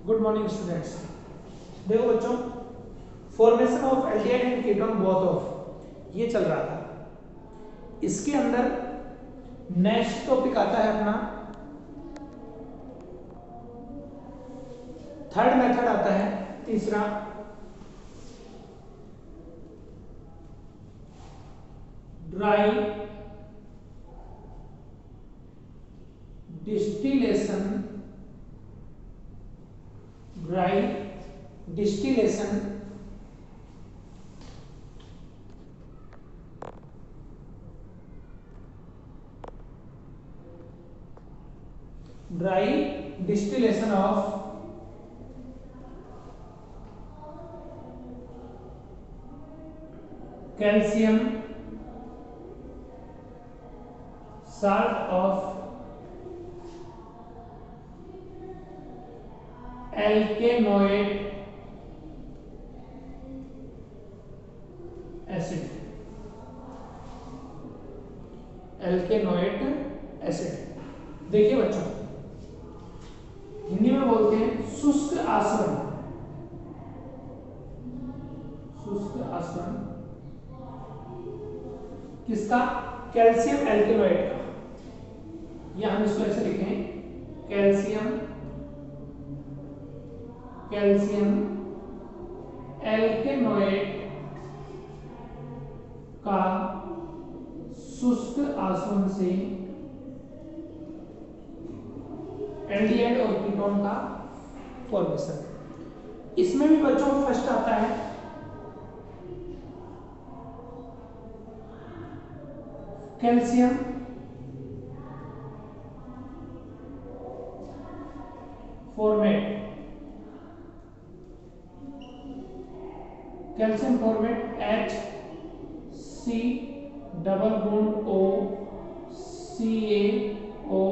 Good morning students. देखो बच्चों, formation of aldehyde and ketone both of ये चल रहा था। इसके अंदर नेक्स्ट टॉपिक आता है अपना थर्ड मेथड आता है, तीसरा dry distillation. Dry distillation dry distillation of calcium salt of alkanoid acid। alkanoid acid देखिए बच्चों, हिंदी में बोलते हैं शुष्क आसवन। शुष्क आसवन किसका? कैल्शियम एल्केनॉइड का। या हम इसको ऐसे लिखें, कैल्शियम एल्केनॉइड का शुष्क आसवन से एल्डिहाइड और कीटोन का फॉर्मेशन। इसमें भी बच्चों फर्स्ट आता है calcium formate. Calcium formate H C double bond O CaO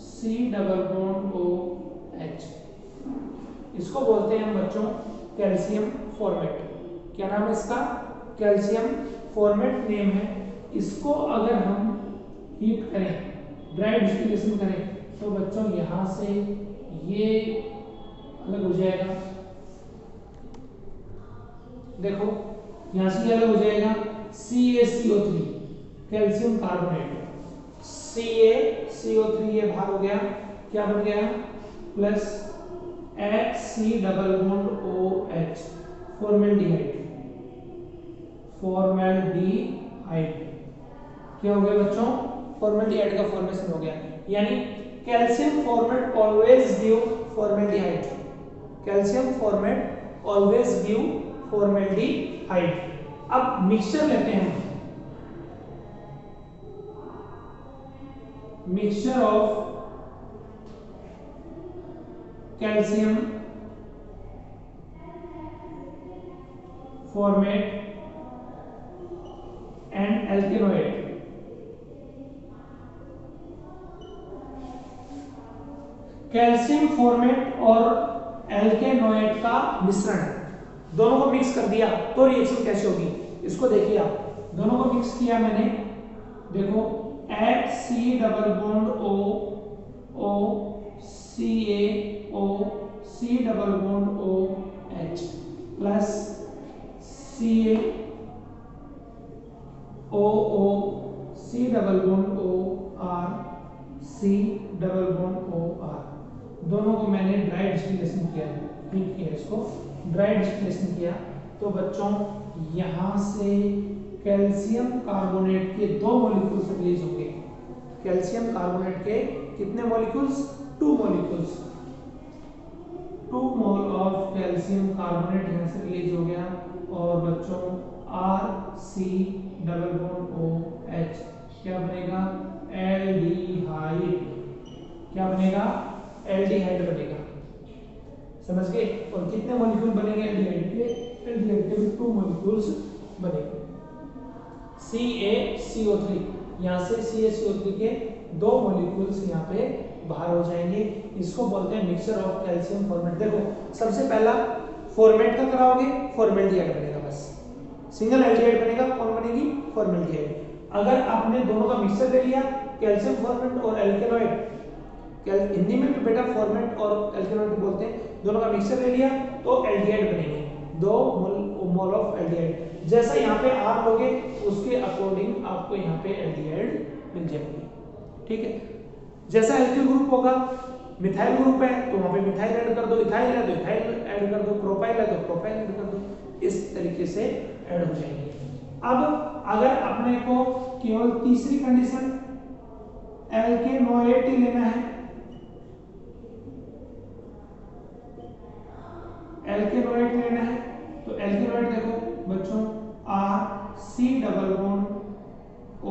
C double bond OH। इसको बोलते हैं हम बच्चों कैल्शियम फॉर्मेट। क्या नाम है इसका? कैल्शियम फॉर्मेट नेम है। इसको अगर हम हीट करें, ड्राई डिस्टिलेशन करें, तो बच्चों यहां से ये अलग हो जाएगा। देखो यहां से ये अलग हो जाएगा, CaCO3 कैल्शियम कार्बोनेट। CaCO3 ये बाहर हो गया, क्या बन गया? Plus HC double bond OH formaldehyde. Formaldehyde क्या हो गया बच्चों? फॉर्मेल्डिहाइड का फॉर्मेशन हो गया। यानी calcium formate always give formaldehyde. Calcium formate always give formaldehyde. अब मिक्सचर लेते हैं, mixture of calcium formate and alkanoid. Calcium formate और एल्केनॉइड का मिश्रण है, दोनों को मिक्स कर दिया तो रिएक्शन कैसे होगी इसको देखिए आप। दोनों को मिक्स किया मैंने, देखो HC double bond O CaO C double bond OH plus CaOO C double bond OR C double bond OR। दोनों को मैंने ड्राई डिस्टिलेशन किया, हीट किया, इसको ड्राई डिस्टिलेशन किया। तो बच्चों यहां से कैल्शियम कार्बोनेट के 2 मॉलिक्यूल्स रिलीज होंगे। कैल्शियम कार्बोनेट के कितने molecules? 2 molecules. 2 mole of calcium carbonate यहां से रिलीज हो गया। और बच्चों RC डबल बॉन्ड OH क्या बनेगा? एल्डिहाइड। क्या बनेगा? एल्डिहाइड बनेगा। समझ गए? और कितने मॉलिक्यूल बनेंगे एल्डिहाइड के? एल्डिहाइड के भी 2 मॉलिक्यूल्स बनेंगे। CaCO3 यहां से CaCO3 के 2 मॉलिक्यूल्स यहां पे बाहर हो जाएंगे। इसको बोलते हैं मिक्सचर ऑफ कैल्शियम फॉर्मेट। देखो सबसे पहला फॉर्मेट का कराओगे, फॉर्मेल्डिहाइड बनेगा, बस सिंगल एल्डिहाइड बनेगा। कौन बनेगी? फॉर्मेल्डिहाइड। अगर आपने दोनों का मिक्सचर ले लिया, कैल्शियम फॉर्मेट और एल्केनॉइड, हिंदी में भी बेटा फॉर्मेट और एल्केनोइड बोलते हैं, दोनों का मिक्सचर ले लिया तो एल्डिहाइड बनेंगे, 2 मोल ऑफ एल्डिहाइड। जैसा यहाँ पे R लोगे उसके अकॉर्डिंग आपको यहाँ पे एल्डिहाइड मिल जाएंगे, ठीक है। जैसा एल्किल ग्रुप होगा, मिथाइल ग्रुप है तो वहां पे मिथाइल ऐड कर दो, इथाइल है तो इथाइल ऐड कर दो, प्रोपाइल है तो प्रोपाइल ऐड कर दो, इस तरीके से ऐड हो जाएंगे। अब अगर अपने को केवल तीसरी कंडीशन एल्केनोएट ही लेना है, एल्केनोएट लेना है तो एल्केनोएट देखो बच्चों R C double bond O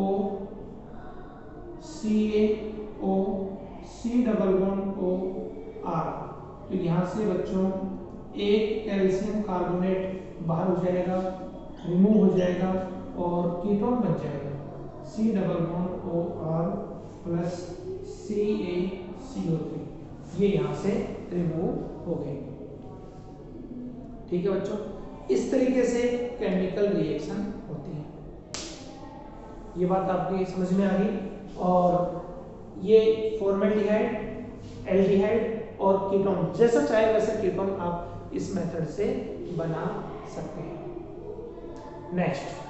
CaO C double bond O R, तो यहां से बच्चों एक कैल्शियम कार्बोनेट बाहर हो जाएगा, रिमूव हो जाएगा और कीटोन बन जाएगा C double bond O R plus CaCO3, ये यहां से रिमूव हो गए, ठीक है बच्चों। इस तरीके से केमिकल रिएक्शन होती है, ये बात आपकी समझ में आ गई। और ये फॉर्मेल्डिहाइड, एल्डिहाइड और कीटोन, जैसा चाहे वैसा कीटोन आप इस मेथड से बना सकते हैं। नेक्स्ट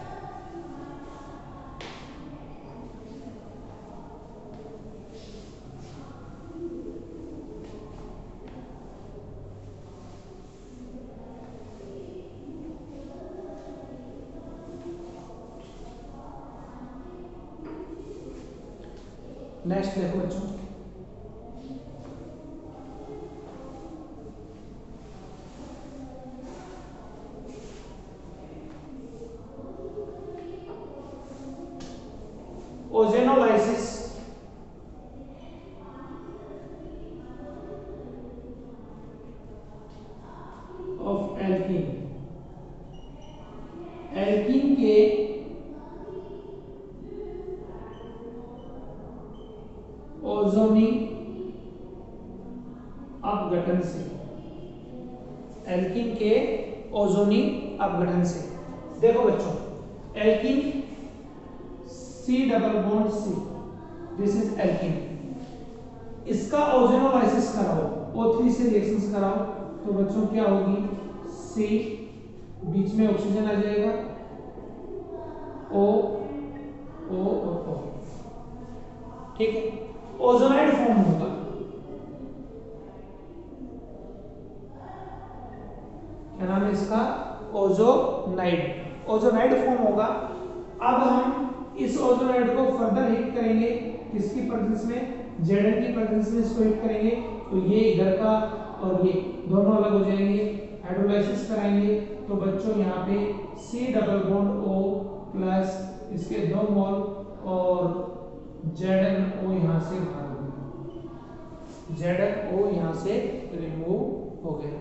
देखो बच्चों, ओजेनोलाइसिस ऑफ एल्कीन, एल्कीन के ओजोनिक अपघटन से, एल्कीन के ओजोनिक अपघटन से। देखो बच्चों, alkene C double bond C, this is alkene, इसका ओजोनोलाइसिस कराओ, O3 से रिएक्शंस कराओ तो बच्चों क्या होगी, C बीच में ऑक्सीजन आ जाएगा, O O और O, ठीक है, ओजोनाइड फॉर्म होगा, क्या नाम है इसका, ओजोनाइड, ओजोनाइड फॉर्म होगा। अब हम इस ओजोनाइड को फर्दर हीट करेंगे, किसकी प्रेजेंस में, Zn की प्रेजेंस में इसको हीट करेंगे तो ये इधर का और ये दोनों अलग हो जाएंगे, हाइड्रोलाइसिस कराएंगे तो बच्चों यहाँ पे C double bond O plus इसके 2 मोल और ZnO यहाँ से बाहर हो गया, ZnO यहाँ से रिमूव हो गया।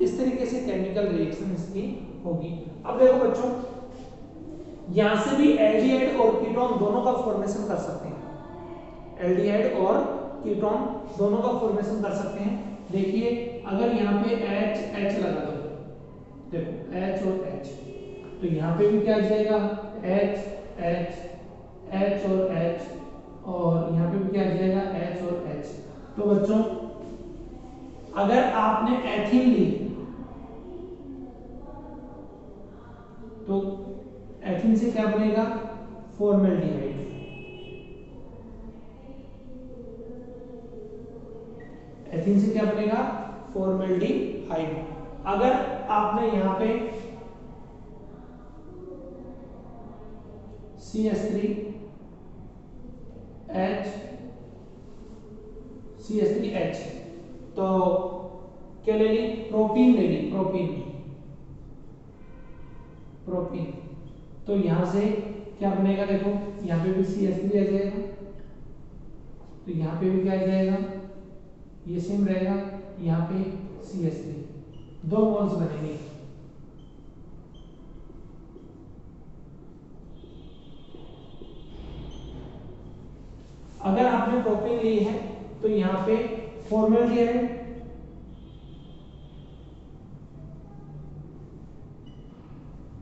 इस तरीके से केमिकल रिएक्शन इसकी होगी। अब देखो बच्चों, यहां से भी एल्डिहाइड और कीटोन दोनों का फॉर्मेशन कर सकते हैं, एल्डिहाइड और कीटोन दोनों का फॉर्मेशन कर सकते हैं। देखिए अगर यहाँ पे H लगा दो, देखो H और H, तो यहाँ पे भी क्या आ जाएगा, H और H, और यहाँ पे भी क्या आ जाएगा, H और H। तो बच्चों अगर आपने एथिन ली तो एथिन से क्या बनेगा, फॉर्मेल्डिहाइड, एथिन से क्या बनेगा, फॉर्मेल्डिहाइड। अगर आपने यहां पे CH3H तो क्या ले ली, प्रोपीन ले ली, प्रोपीन, तो यहां से क्या बनेगा, देखो यहाँ पे भी CH3 आ जाएगा, तो यहाँ पे भी क्या आ जाएगा, ये सेम रहेगा, यहाँ पे CH3, 2 मोल्स बनेंगे। अगर आपने प्रोपीन ली है तो यहाँ पे formaldehyde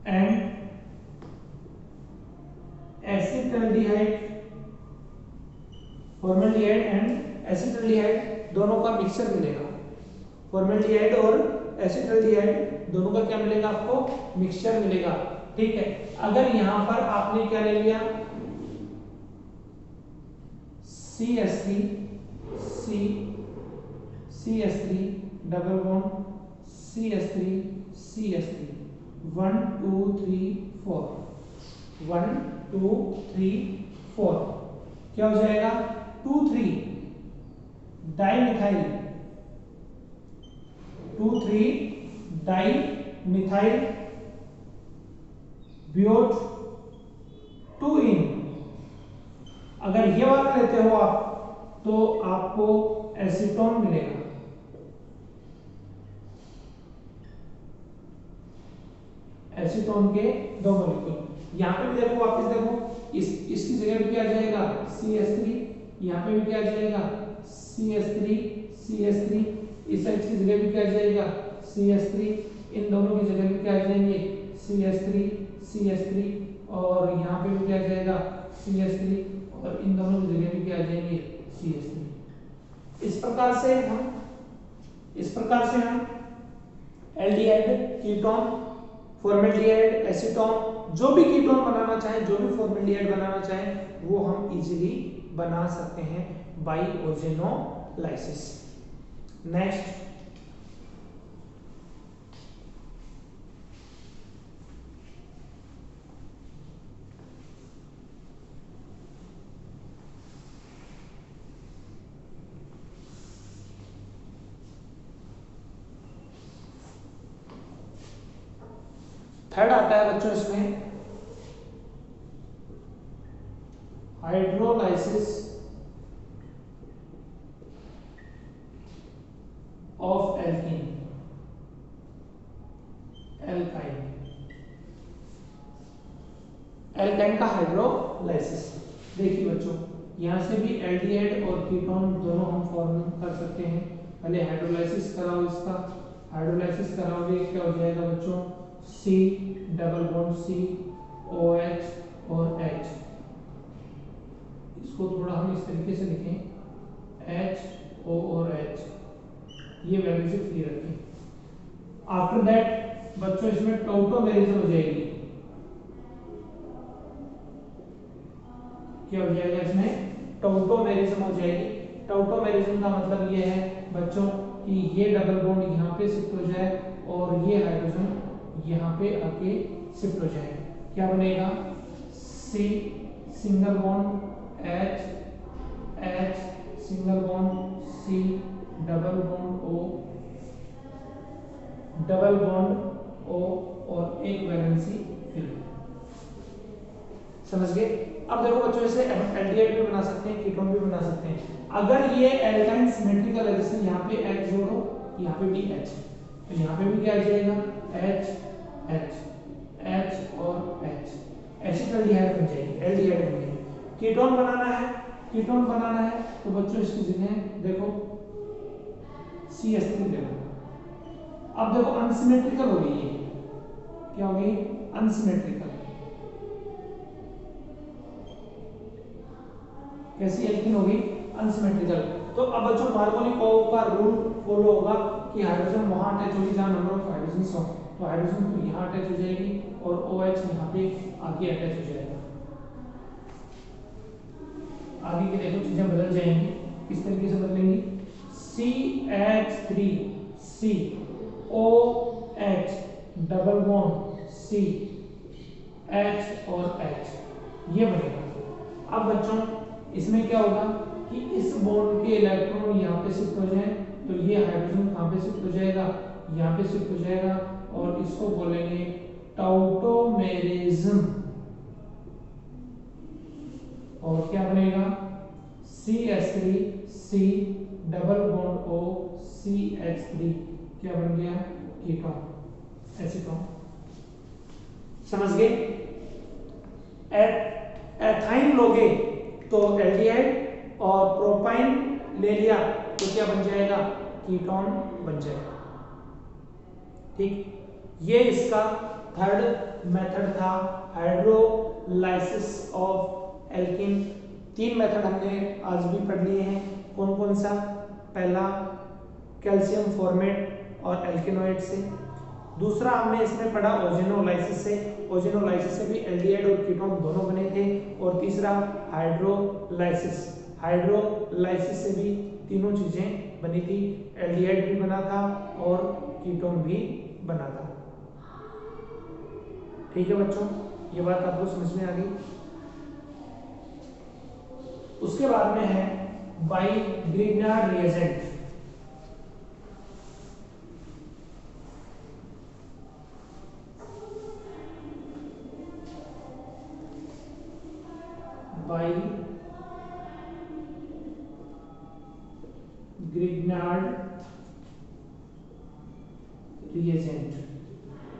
and acetaldehyde, formaldehyde and acetaldehyde mixture मिलेगा, फॉर्मेल्डिहाइड और एसिटाल्डिहाइड दोनों का क्या मिलेगा आपको, मिक्सचर मिलेगा। ठीक है, अगर यहां पर आपने क्या ले लिया, CH3 CH3 double bond CH3 CH3 1 2 3 4 1 2 3 4 क्या हो जाएगा 2 3 डाइमिथाइल 2 3 डाइमिथाइल ब्यूट 2 इन। अगर ये वाला लेते हो आप तो आपको एसीटोन मिलेगा, एसीटोन के 2 मॉलिक्यूल। यहां पे भी देखो, वापस देखो, इसकी जगह पे क्या आ जाएगा CH3, यहां पे भी क्या आ जाएगा CH3 CH3, इस साइड की जगह पे क्या आ जाएगा CH3, इन दोनों की जगह पे क्या आ जाएंगे CH3 CH3, और यहां पे भी क्या आ जाएगा CH3, और इन दोनों की जगह पे क्या आ जाएंगे CH3। इस प्रकार से हम एल्डिहाइड, कीटोन, फॉर्मेल्डिहाइड, एसीटोन, जो भी कीटोन बनाना चाहें, जो भी फॉर्मेल्डिहाइड बनाना चाहें, वो हम इजीली बना सकते हैं बाय ओजेनोलाइसिस। नेक्स्ट, थर्ड आता है बच्चों इसमें हाइड्रोलाइसिस ऑफ एल्कीन, एल्काइन का हाइड्रोलाइसिस। देखिए बच्चों, यहां से भी एल्डिहाइड और कीटोन दोनों हम फॉर्म कर सकते हैं। पहले हाइड्रोलाइसिस कराओ, इसका हाइड्रोलाइसिस कराओगे क्या हो जाएगा बच्चों, C double bond C OH और H। इसको थोड़ा हम इस तरीके से लिखें, HO और H, ये वैल्यू से फ्री रखें। आफ्टर दैट बच्चों इसमें टॉटोमेरिज्म हो जाएगी, क्या हो जाएगा इसमें टॉटोमेरिज्म हो जाएगी। टॉटोमेरिज्म का मतलब ये है बच्चों कि ये डबल बॉन्ड यहाँ पे शिफ्ट हो जाए और ये हाइड्रोजन यहाँ पे आके शिफ्ट हो जाए। क्या बनेगा C single bond H single bond C double bond O और एक वैलेंसी फिल्म। समझ गए? अब देखो बच्चों, इसे एल्डिहाइड भी बना सकते हैं, कीटोन भी बना सकते हैं। अगर ये एल्काइन सिमेट्रिकल है, जैसे यहाँ पे H जोड़ो, यहाँ पे भी H, तो यहाँ पे भी क्या आ जाएगा H और H, एसिटाल्डिहाइड बन जाएगी, एल्डिहाइड बन जाएगी। कीटोन बनाना है तो बच्चों इसकी जगह देखो CH3 ले लो। अब देखो अनसिमेट्रिकल हो गई, ये क्या हो गई अनसिमेट्रिकल। कैसी एल्कीन होगी अनसिमेट्रिकल। तो अब बच्चों मार्कोनिकोव का रूल फॉलो होगा कि हाइड्रोजन वहां अटैच होगी जहां नंबर ऑफ हाइड्रोजन हो, तो हाइड्रोजन तो यहां अटैच हो जाएगी और OH यहां पे आगे अटैच हो जाएगा। आगे के देखो चीजें बदल जाएंगी, किस तरीके से बदलेंगी, CH3 C OH double bond C H और H, ये बनेगा। अब बच्चों इसमें क्या होगा कि इस बॉन्ड के इलेक्ट्रॉन यहाँ पे शिफ्ट हो जाए, तो ये हाइड्रोजन कहाँ पे शिफ्ट हो जाएगा, यहाँ पे शिफ्ट हो जाएगा, और इसको बोलेंगे टॉटोमेरिज्म। और क्या बनेगा CH3 C double bond O CH3, क्या बन गया कीटोन, एसीटोन। समझ गए? एथाइन लोगे तो एल्डिहाइड, और प्रोपाइन ले लिया तो क्या बन जाएगा कीटोन बन जाएगा। ठीक, ये इसका थर्ड मेथड था हाइड्रोलाइसिस ऑफ एल्कीन। 3 मेथड हमने आज भी पढ़ लिए हैं। कौन कौन सा? पहला कैल्शियम फॉर्मेट और एल्केनोइड से। दूसरा हमने इसमें पढ़ा ओजेनोलाइसिस से, ओजेनोलाइसिस से भी एल्डिहाइड और कीटोन दोनों बने थे। और तीसरा हाइड्रोलाइसिस, हाइड्रोलाइसिस से भी तीनों चीजें बनी थी, एल्डिहाइड भी बना था और कीटोन भी बना था। ठीक है बच्चों, ये बात आपको समझ में आ गई। उसके बाद में है by Grignard reagent. By Grignard reagent.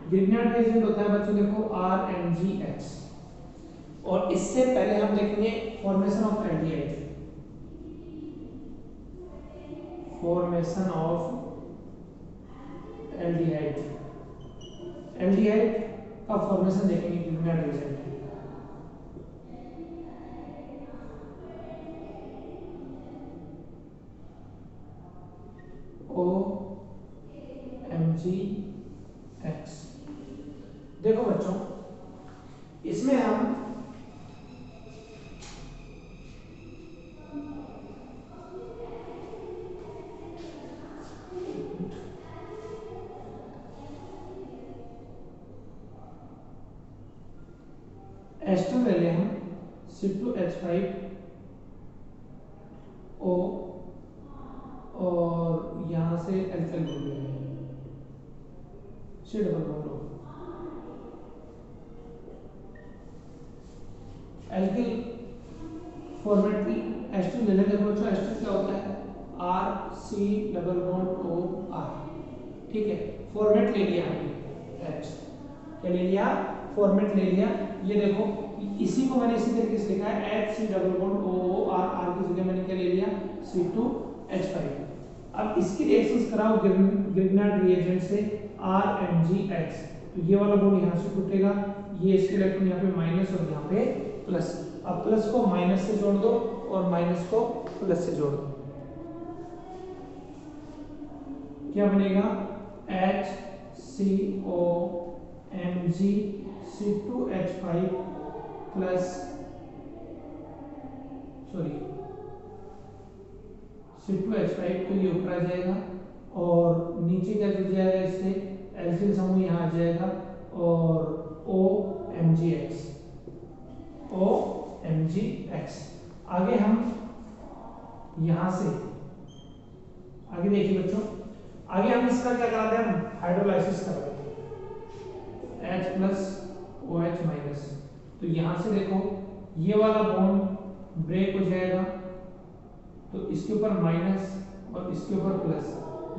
Grignard reagent होता है बच्चों देखो RMgX, और इससे पहले हम देखेंगे formation of aldehyde. Formation of aldehyde, aldehyde का फॉर्मेशन देखेंगे ग्रिग्नार्ड रिएजेंट। OMgX। देखो बच्चों, इसमें हम एस्टर ले लें हम C2H5O और यहां से एल्काइल ग्रुप ले लें C double bond O। Alkyl format की एस्टर ले लें। देखो बच्चों, एस्टर क्या होता है RC डबल बॉन्ड OR। ठीक है, फॉर्मेट ले लिया हमने H, क्या ले लिया, फॉर्मेट ले लिया। ये देखो, इसी को मैंने इसी तरीके से लिखा है HC double bond OR, R की जगह मैंने क्या ले लिया C2H5। अब इसकी रिएक्शंस कराओ ग्रिग्नार्ड रिएजेंट से RMgX, तो ये वाला बॉन्ड यहां से टूटेगा, ये इसके इलेक्ट्रॉन यहाँ पे माइनस और यहाँ पे प्लस। अब प्लस को माइनस से जोड़ दो और माइनस को प्लस से जोड़ दो, क्या बनेगा HCOMg C2H5 प्लस C2H5, तो ये ऊपर आ जाएगा और नीचे क्या जुड़ जाएगा, इससे एल्किल समूह यहाँ आ जाएगा और OMgX। आगे हम यहां से आगे देखिए बच्चों, आगे हम इसका क्या कराते हैं, हम हाइड्रोलाइसिस कराते हैं H प्लस OH माइनस। तो यहां से देखो, ये वाला बॉन्ड ब्रेक हो जाएगा, तो इसके ऊपर माइनस और इसके ऊपर प्लस,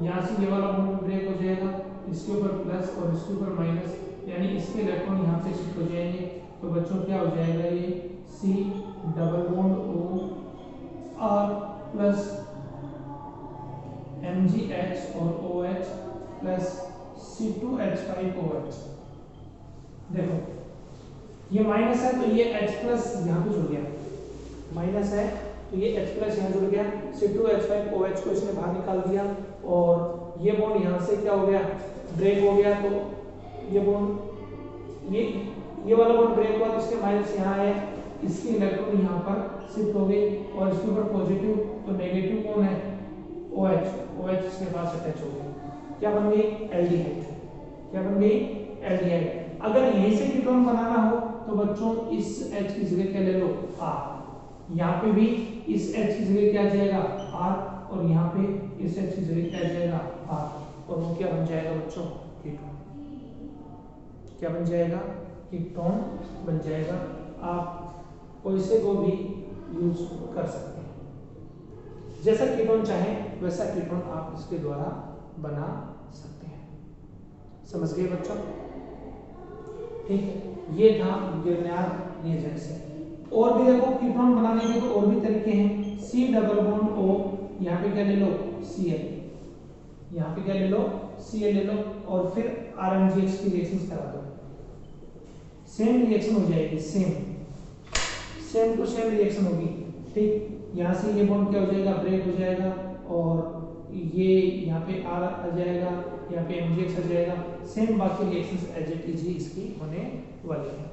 यहाँ से ये वाला बॉन्ड ब्रेक हो जाएगा, इसके ऊपर प्लस और इसके ऊपर माइनस, यानी इसके इलेक्ट्रॉन यहाँ से शिफ्ट हो जाएंगे। तो बच्चों क्या हो जाएगा, ये C double bond OR plus MgX और OH प्लस C2H5OH। देखो ये माइनस है तो ये H प्लस यहाँ पे जुड़ गया, माइनस है तो ये H प्लस यहाँ जुड़ गया, C2H5OH को इसने बाहर निकाल दिया और ये बॉन्ड यहाँ से क्या हो गया, ब्रेक हो गया। तो ये बॉन्ड ये वाला बॉन्ड ब्रेक हुआ तो इसके माइनस यहाँ है, इसकी इलेक्ट्रॉन यहाँ पर शिफ्ट हो गई और इसके ऊपर पॉजिटिव, तो नेगेटिव कौन है OH इसके पास अटैच हो गई, क्या बन गई एल्डिहाइड, क्या बन गई एल्डिहाइड। अगर यहीं से कीटोन बनाना हो तो बच्चों इस H की जगह क्या ले लो R, यहाँ पे भी इस H की जगह क्या आ जाएगा R और यहाँ पे इस H की जगह क्या आ जाएगा R, और वो क्या बन जाएगा बच्चों कीटोन, क्या बन जाएगा कीटोन बन जाएगा। आप कोई से को भी यूज कर सकते हैं, जैसा कीटोन चाहे वैसा कीटोन आप इसके द्वारा बना सकते हैं। समझ गए बच्चों, ठीक है, ये था ग्रिग्नार्ड रिएजेंट से। और भी देखो कीटोन बनाने के तो और भी तरीके हैं, C डबल बॉन्ड O, यहाँ पे क्या ले लो Cl, यहाँ पे क्या ले लो Cl ले लो और फिर RMgX की रिएक्शन करा दो, सेम रिएक्शन हो जाएगी, सेम टू सेम रिएक्शन होगी। ठीक, यहाँ से ये बॉन्ड क्या हो जाएगा ब्रेक हो जाएगा और ये यहाँ पे R आ जाएगा, यहाँ पे MgX आ जाएगा। सेम बाकी रिएक्शंस एज इट इज ही इसकी होने वाली है।